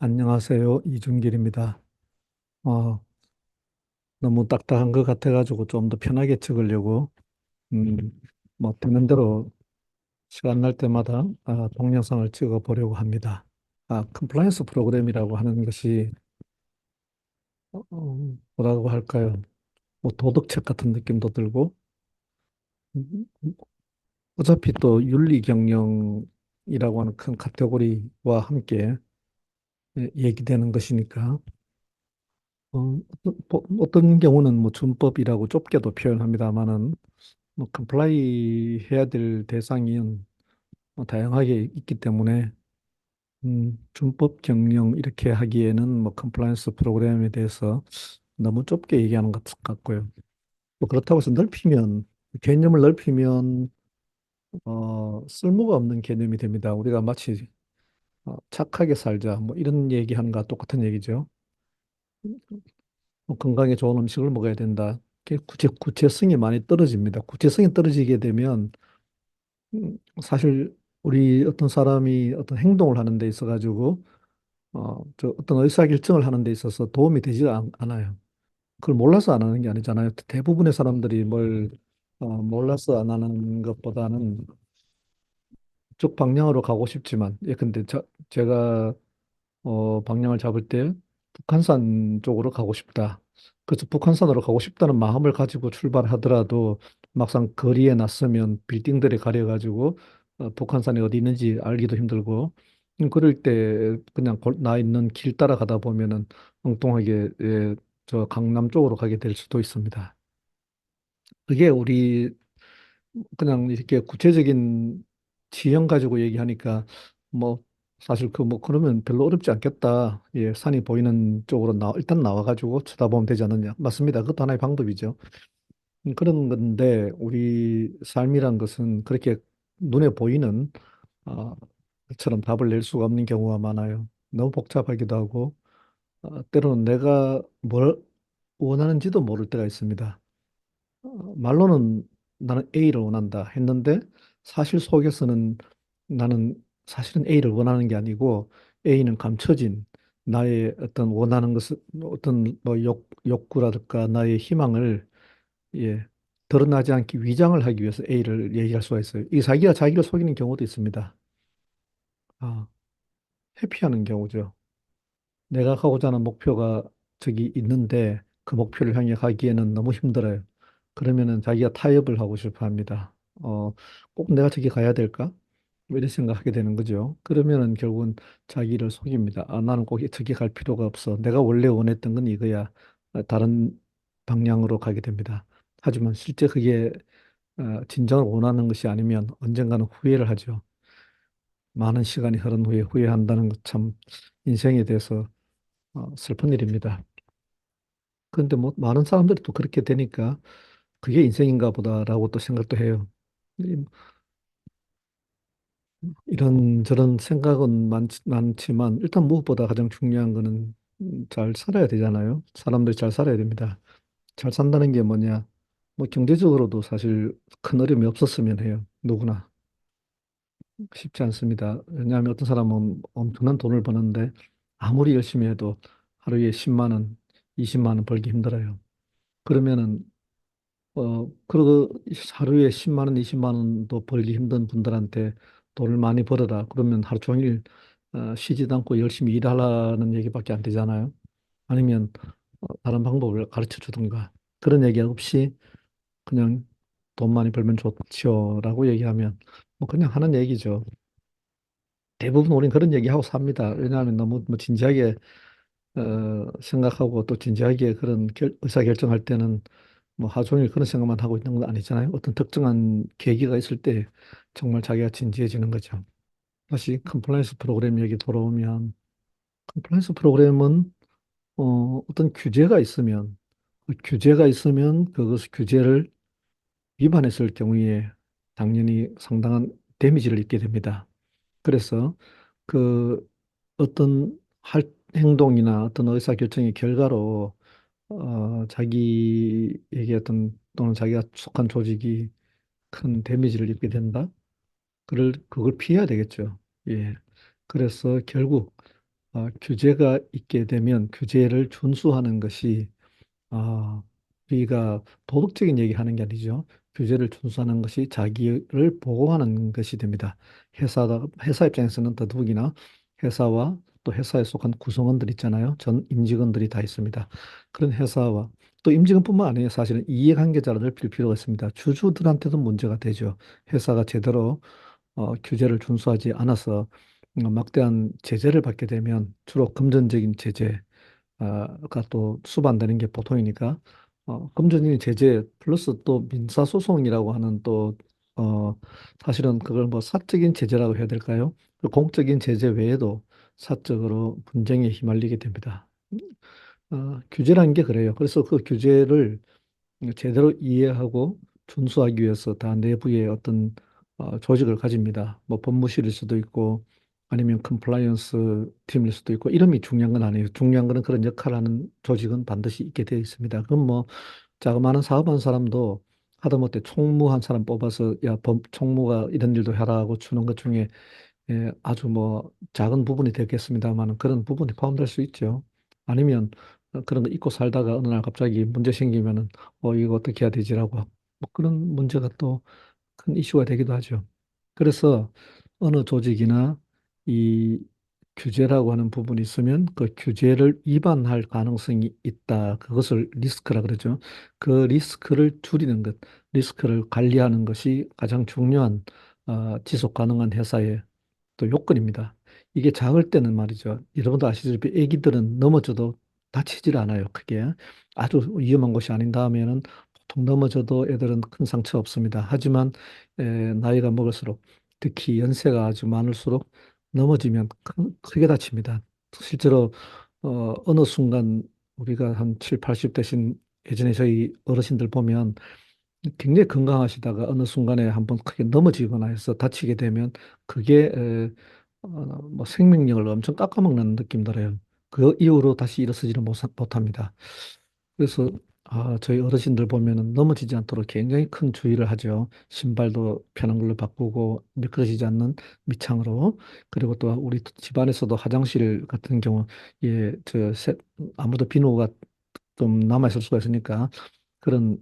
안녕하세요. 이준길입니다. 어, 너무 딱딱한 것 같아가지고 좀 더 편하게 찍으려고, 음, 뭐, 되는 대로 시간 날 때마다 동영상을 찍어 보려고 합니다. 컴플라이언스 프로그램이라고 하는 것이, 뭐라고 할까요? 뭐, 도덕책 같은 느낌도 들고, 음, 어차피 또 윤리 경영이라고 하는 큰 카테고리와 함께 얘기되는 것이니까, 어떤 경우는 뭐 준법이라고 좁게도 표현합니다만은 뭐 컴플라이 해야 될 대상이 뭐 다양하게 있기 때문에 준법 경영 이렇게 하기에는 뭐 컴플라이언스 프로그램에 대해서 너무 좁게 얘기하는 것 같고요. 뭐 그렇다고 해서 넓히면 개념을 넓히면 쓸모가 없는 개념이 됩니다. 우리가 마치 착하게 살자 뭐 이런 얘기하는 것과 똑같은 얘기죠. 뭐 건강에 좋은 음식을 먹어야 된다. 그게 구체성이 많이 떨어집니다. 구체성이 떨어지게 되면 사실 우리 어떤 사람이 어떤 행동을 하는 데 있어 가지고 저 어떤 의사결정을 하는 데 있어서 도움이 되지 않아요. 그걸 몰라서 안 하는 게 아니잖아요. 대부분의 사람들이 뭘 몰라서 안 하는 것보다는 쪽 방향으로 가고 싶지만, 예, 근데 제가 방향을 잡을 때 북한산 쪽으로 가고 싶다. 그래서 북한산으로 가고 싶다는 마음을 가지고 출발하더라도 막상 거리에 나서면 빌딩들이 가려가지고 북한산이 어디 있는지 알기도 힘들고 그럴 때 그냥 나 있는 길 따라가다 보면은 엉뚱하게 저 강남 쪽으로 가게 될 수도 있습니다. 그게 우리 그냥 이렇게 구체적인 지형 가지고 얘기하니까 뭐 사실 그 뭐 그러면 별로 어렵지 않겠다. 예, 산이 보이는 쪽으로 일단 나와가지고 쳐다보면 되지 않느냐. 맞습니다. 그것도 하나의 방법이죠. 그런 건데 우리 삶이란 것은 그렇게 눈에 보이는 아, 것처럼 답을 낼 수가 없는 경우가 많아요. 너무 복잡하기도 하고 때로는 내가 뭘 원하는지도 모를 때가 있습니다. 말로는 나는 A를 원한다 했는데 사실 속에서는 나는 사실은 A를 원하는 게 아니고 A는 감춰진 나의 어떤 원하는 것을 어떤 뭐 욕구라든가 나의 희망을 예, 드러나지 않게 위장을 하기 위해서 A를 얘기할 수가 있어요. 이 자기가 자기를 속이는 경우도 있습니다. 아, 회피하는 경우죠. 내가 가고자 하는 목표가 저기 있는데 그 목표를 향해 가기에는 너무 힘들어요. 그러면은 자기가 타협을 하고 싶어 합니다. 꼭 내가 저기 가야 될까? 뭐 이런 생각하게 되는 거죠. 그러면은 결국은 자기를 속입니다. 나는 꼭 저기 갈 필요가 없어. 내가 원래 원했던 건 이거야. 다른 방향으로 가게 됩니다. 하지만 실제 그게 진정을 원하는 것이 아니면 언젠가는 후회를 하죠. 많은 시간이 흐른 후에 후회한다는 것 참 인생에 대해서 슬픈 일입니다. 그런데 뭐 많은 사람들이 또 그렇게 되니까 그게 인생인가 보다라고 또 생각도 해요. 이런 저런 생각은 많지만 일단 무엇보다 가장 중요한 거는 잘 살아야 되잖아요. 사람들이 잘 살아야 됩니다. 잘 산다는 게 뭐냐? 뭐 경제적으로도 사실 큰 어려움이 없었으면 해요. 누구나 쉽지 않습니다. 왜냐하면 어떤 사람은 엄청난 돈을 버는데 아무리 열심히 해도 하루에 10만 원, 20만 원 벌기 힘들어요. 그러면은 그리고 하루에 10만 원, 20만 원도 벌기 힘든 분들한테 돈을 많이 벌어라. 그러면 하루 종일 쉬지도 않고 열심히 일하라는 얘기밖에 안 되잖아요. 아니면 다른 방법을 가르쳐 주든가. 그런 얘기 없이 그냥 돈 많이 벌면 좋지요라고 얘기하면 뭐 그냥 하는 얘기죠. 대부분 우리는 그런 얘기하고 삽니다. 왜냐하면 너무 뭐 진지하게 생각하고 또 진지하게 그런 의사결정할 때는 뭐 하루 종일 그런 생각만 하고 있는 건 아니잖아요. 어떤 특정한 계기가 있을 때 정말 자기가 진지해지는 거죠. 다시 컴플라이언스 프로그램 얘기 돌아오면 컴플라이언스 프로그램은 어떤 규제가 있으면 그 규제가 있으면 그것 규제를 위반했을 경우에 당연히 상당한 데미지를 입게 됩니다. 그래서 그 어떤 행동이나 어떤 의사결정의 결과로 자기에게 어떤 또는 자기가 속한 조직이 큰 데미지를 입게 된다. 그걸 피해야 되겠죠. 예. 그래서 결국 규제가 있게 되면 규제를 준수하는 것이 아, 우리가 도덕적인 얘기하는 게 아니죠. 규제를 준수하는 것이 자기를 보호하는 것이 됩니다. 회사 입장에서는 더더욱이나 회사와 또 회사에 속한 구성원들 있잖아요. 전 임직원들이 다 있습니다. 그런 회사와 또 임직원뿐만 아니에요. 사실은 이해관계자를 넓힐 필요가 있습니다. 주주들한테도 문제가 되죠. 회사가 제대로 규제를 준수하지 않아서 막대한 제재를 받게 되면 주로 금전적인 제재, 가또 수반되는 게 보통이니까 금전적인 제재 플러스 또 민사소송이라고 하는 또 사실은 그걸 뭐 사적인 제재라고 해야 될까요? 그 공적인 제재 외에도 사적으로 분쟁에 휘말리게 됩니다. 규제라는 게 그래요. 그래서 그 규제를 제대로 이해하고 준수하기 위해서 다 내부에 어떤 조직을 가집니다. 뭐 법무실일 수도 있고 아니면 컴플라이언스 팀일 수도 있고 이름이 중요한 건 아니에요. 중요한 거는 그런 역할을 하는 조직은 반드시 있게 되어 있습니다. 그럼 뭐 자그마한 사업하는 사람도 하다못해 총무 한 사람 뽑아서 야, 총무가 이런 일도 하라고 주는 것 중에 아주 뭐 작은 부분이 되겠습니다만 그런 부분이 포함될 수 있죠. 아니면 그런 거 잊고 살다가 어느 날 갑자기 문제 생기면은 이거 어떻게 해야 되지라고 뭐 그런 문제가 또 큰 이슈가 되기도 하죠. 그래서 어느 조직이나 이 규제라고 하는 부분이 있으면 그 규제를 위반할 가능성이 있다. 그것을 리스크라 그러죠. 그 리스크를 줄이는 것, 리스크를 관리하는 것이 가장 중요한 지속 가능한 회사의 또 요건입니다. 이게 작을 때는 말이죠. 여러분도 아시다시피 애기들은 넘어져도 다치질 않아요. 크게. 아주 위험한 곳이 아닌 다음에는 보통 넘어져도 애들은 큰 상처 없습니다. 하지만 나이가 먹을수록 특히 연세가 아주 많을수록 넘어지면 크게 다칩니다. 실제로 어느 순간 우리가 한 7, 80 되신 예전에 저희 어르신들 보면 굉장히 건강하시다가 어느 순간에 한번 크게 넘어지거나 해서 다치게 되면 그게 뭐 생명력을 엄청 깎아먹는 느낌 들어요. 그 이후로 다시 일어서지를 못합니다. 그래서 저희 어르신들 보면은 넘어지지 않도록 굉장히 큰 주의를 하죠. 신발도 편한 걸로 바꾸고 미끄러지지 않는 밑창으로. 그리고 또 우리 집안에서도 화장실 같은 경우 아무래도 비누가 좀 남아 있을 수가 있으니까 그런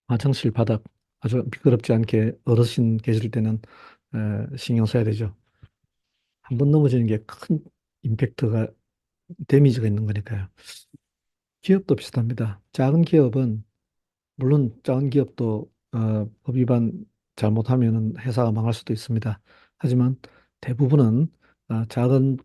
화장실 바닥 아주 미끄럽지 않게 어르신 계실 때는 신경 써야 되죠. 한 번 넘어지는 게 큰 임팩트가 데미지가 있는 거니까요. 기업도 비슷합니다. 작은 기업은 물론 작은 기업도 법 위반 잘못하면은 회사가 망할 수도 있습니다. 하지만 대부분은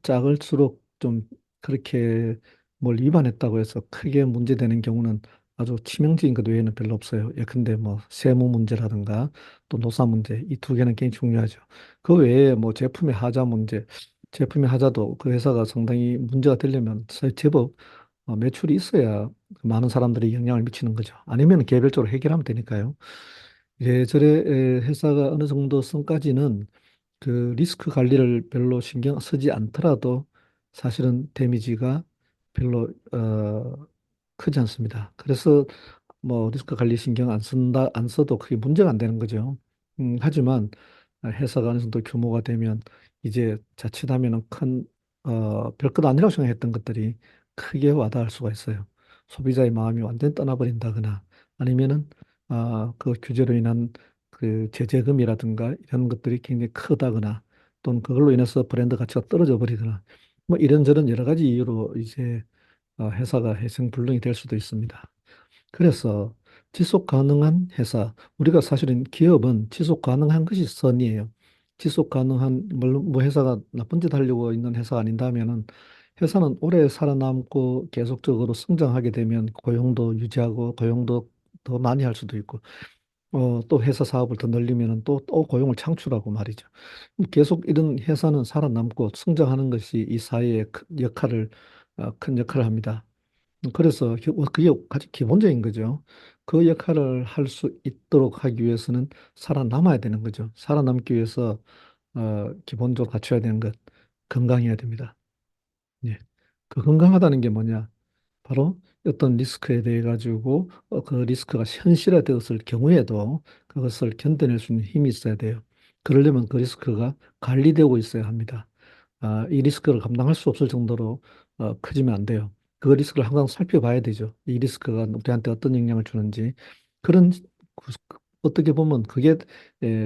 작을수록 좀 그렇게 뭘 위반했다고 해서 크게 문제되는 경우는 아주 치명적인 것 외에는 별로 없어요. 예컨대 뭐 세무 문제라든가 또 노사 문제 이 두 개는 굉장히 중요하죠. 그 외에 뭐 제품의 하자도 그 회사가 상당히 문제가 되려면 제법 매출이 있어야 많은 사람들이 영향을 미치는 거죠. 아니면 개별적으로 해결하면 되니까요. 이래저래 회사가 어느 정도 선까지는 그 리스크 관리를 별로 신경 쓰지 않더라도 사실은 데미지가 별로 크지 않습니다. 그래서 뭐 리스크 관리 신경 안 써도 크게 문제가 안 되는 거죠. 하지만 회사가 어느 정도 규모가 되면 이제 자칫하면은 별것 아니라고 생각했던 것들이 크게 와닿을 수가 있어요. 소비자의 마음이 완전히 떠나버린다거나 아니면은 그 규제로 인한 그 제재금이라든가 이런 것들이 굉장히 크다거나 또는 그걸로 인해서 브랜드 가치가 떨어져 버리거나 뭐 이런저런 여러 가지 이유로 이제 회사가 회생불능이 될 수도 있습니다. 그래서 지속 가능한 회사, 우리가 사실은 기업은 지속 가능한 것이 선이에요. 지속 가능한, 물론 뭐 회사가 나쁜 짓 하려고 있는 회사가 아닌다면은 회사는 오래 살아남고 계속적으로 성장하게 되면 고용도 유지하고 고용도 더 많이 할 수도 있고, 또 회사 사업을 더 늘리면은 또 고용을 창출하고 말이죠. 계속 이런 회사는 살아남고 성장하는 것이 이 사회의 큰 역할을 합니다. 그래서 그게 가장 기본적인 거죠. 그 역할을 할 수 있도록 하기 위해서는 살아남아야 되는 거죠. 살아남기 위해서 기본적으로 갖춰야 되는 것, 건강해야 됩니다. 예. 그 건강하다는 게 뭐냐? 바로 어떤 리스크에 대해 가지고 그 리스크가 현실화되었을 경우에도 그것을 견뎌낼 수 있는 힘이 있어야 돼요. 그러려면 그 리스크가 관리되고 있어야 합니다. 이 리스크를 감당할 수 없을 정도로 커지면 안 돼요. 그 리스크를 항상 살펴봐야 되죠. 이 리스크가 우리한테 어떤 영향을 주는지. 그런 어떻게 보면 그게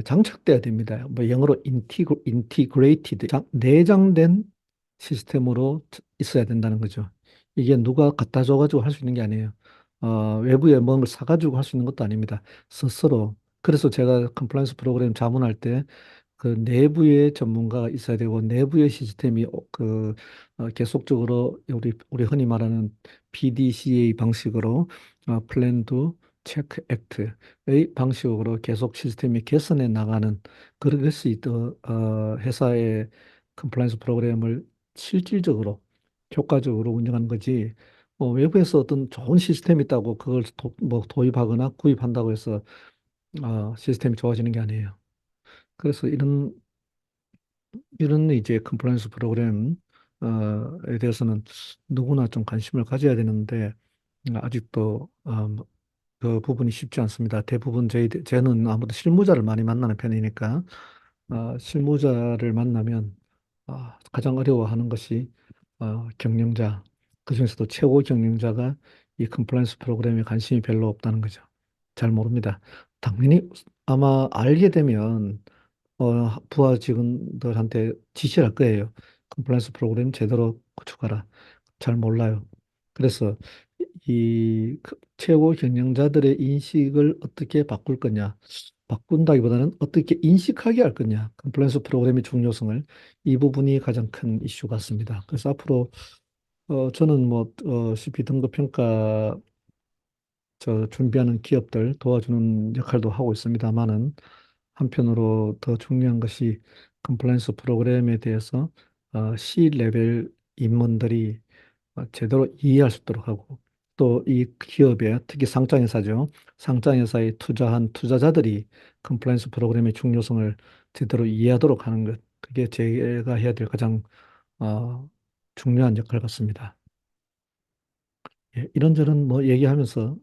장착돼야 됩니다. 뭐 영어로 인티그레이티드, 내장된 시스템으로 있어야 된다는 거죠. 이게 누가 갖다 줘가지고 할 수 있는 게 아니에요. 외부에 뭔가를 사가지고 할 수 있는 것도 아닙니다. 스스로. 그래서 제가 컴플라이언스 프로그램 자문할 때 그 내부의 전문가가 있어야 되고 내부의 시스템이 계속적으로 우리 흔히 말하는 PDCA 방식으로 플랜 두 체크 액트의 방식으로 계속 시스템이 개선해 나가는 그런 것이 회사의 컴플라이언스 프로그램을 실질적으로 효과적으로 운영하는 거지. 외부에서 어떤 좋은 시스템이 있다고 그걸 뭐 도입하거나 구입한다고 해서 시스템이 좋아지는 게 아니에요. 그래서 이런 이제 컴플라이언스 프로그램에 대해서는 누구나 좀 관심을 가져야 되는데 아직도 그 부분이 쉽지 않습니다. 대부분 저는 아무래도 실무자를 많이 만나는 편이니까 실무자를 만나면 가장 어려워하는 것이 경영자, 그중에서도 최고 경영자가 이 컴플라이언스 프로그램에 관심이 별로 없다는 거죠. 잘 모릅니다. 당연히 아마 알게 되면 부하 직원들한테 지시할 거예요. 컴플라이언스 프로그램 제대로 구축하라. 잘 몰라요. 그래서 최고 경영자들의 인식을 어떻게 바꿀 거냐. 바꾼다기보다는 어떻게 인식하게 할 거냐. 컴플라이언스 프로그램의 중요성을 이 부분이 가장 큰 이슈 같습니다. 그래서 앞으로 저는 뭐 CP 등급 평가 준비하는 기업들 도와주는 역할도 하고 있습니다만은 한편으로 더 중요한 것이 컴플라이언스 프로그램에 대해서 C 레벨 임원들이 제대로 이해할 수 있도록 하고 또 이 기업에 특히 상장회사죠. 상장회사에 투자한 투자자들이 컴플라이언스 프로그램의 중요성을 제대로 이해하도록 하는 것. 그게 제가 해야 될 가장 어, 중요한 역할 같습니다. 예, 이런저런 뭐 얘기하면서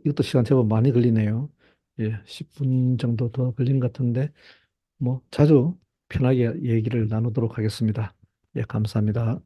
이것도 시간 제법 많이 걸리네요. 예, 10분 정도 더 걸린 것 같은데 뭐 자주 편하게 얘기를 나누도록 하겠습니다. 예, 감사합니다.